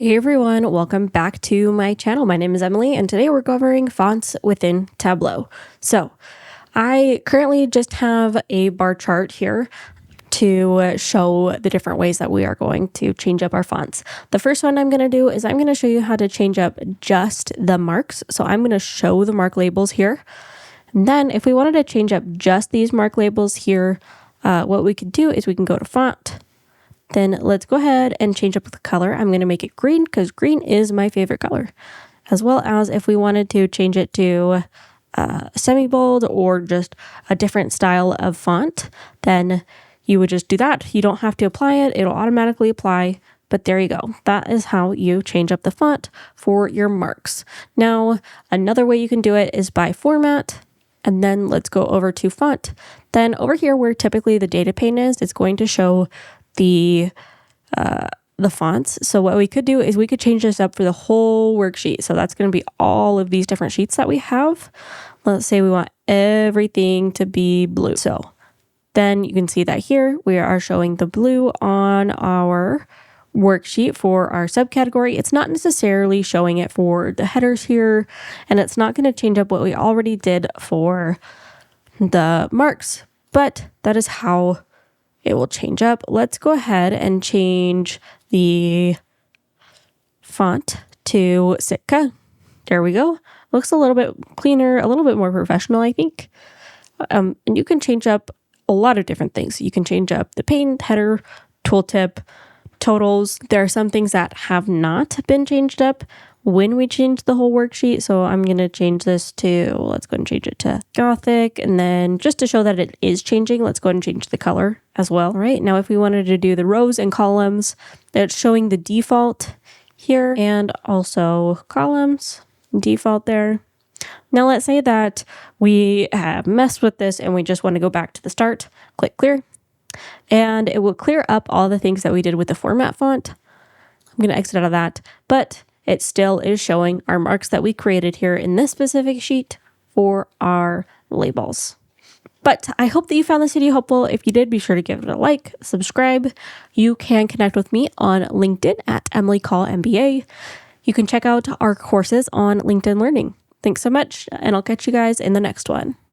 Hey everyone, welcome back to my channel. My name is Emily and today we're covering fonts within Tableau. So I currently just have a bar chart here to show the different ways that we are going to change up our fonts. The first one I'm going to do is I'm going to show you how to change up just the marks. So I'm going to show the mark labels here. And then if we wanted to change up just these mark labels here, what we could do is we can go to font. Then let's go ahead and change up the color. I'm going to make it green because green is my favorite color. As well as if we wanted to change it to semi-bold or just a different style of font, then you would just do that. You don't have to apply it. It'll automatically apply. But there you go. That is how you change up the font for your marks. Now, another way you can do it is by format. And then let's go over to font. Then over here where typically the data pane is, it's going to show the fonts. So what we could do is we could change this up for the whole worksheet. So that's going to be all of these different sheets that we have. Let's say we want everything to be blue. So then you can see that here we are showing the blue on our worksheet for our subcategory. It's not necessarily showing it for the headers here, and it's not going to change up what we already did for the marks, but that is how it will change up. Let's go ahead and change the font to Sitka. There we go. Looks a little bit cleaner, a little bit more professional, I think. And you can change up a lot of different things. You can change up the pane, header, tooltip, totals. There are some things that have not been changed up when we change the whole worksheet. So I'm going to change this to, let's go and change it to Gothic. And then just to show that it is changing, let's go ahead and change the color as well. All right, now if we wanted to do the rows and columns, it's showing the default here and also columns, default there. Now let's say that we have messed with this and we just want to go back to the start, click clear, and it will clear up all the things that we did with the format font. I'm going to exit out of that, but it still is showing our marks that we created here in this specific sheet for our labels. But I hope that you found this video helpful. If you did, be sure to give it a like, subscribe. You can connect with me on LinkedIn at Emily Call MBA. You can check out our courses on LinkedIn Learning. Thanks so much, and I'll catch you guys in the next one.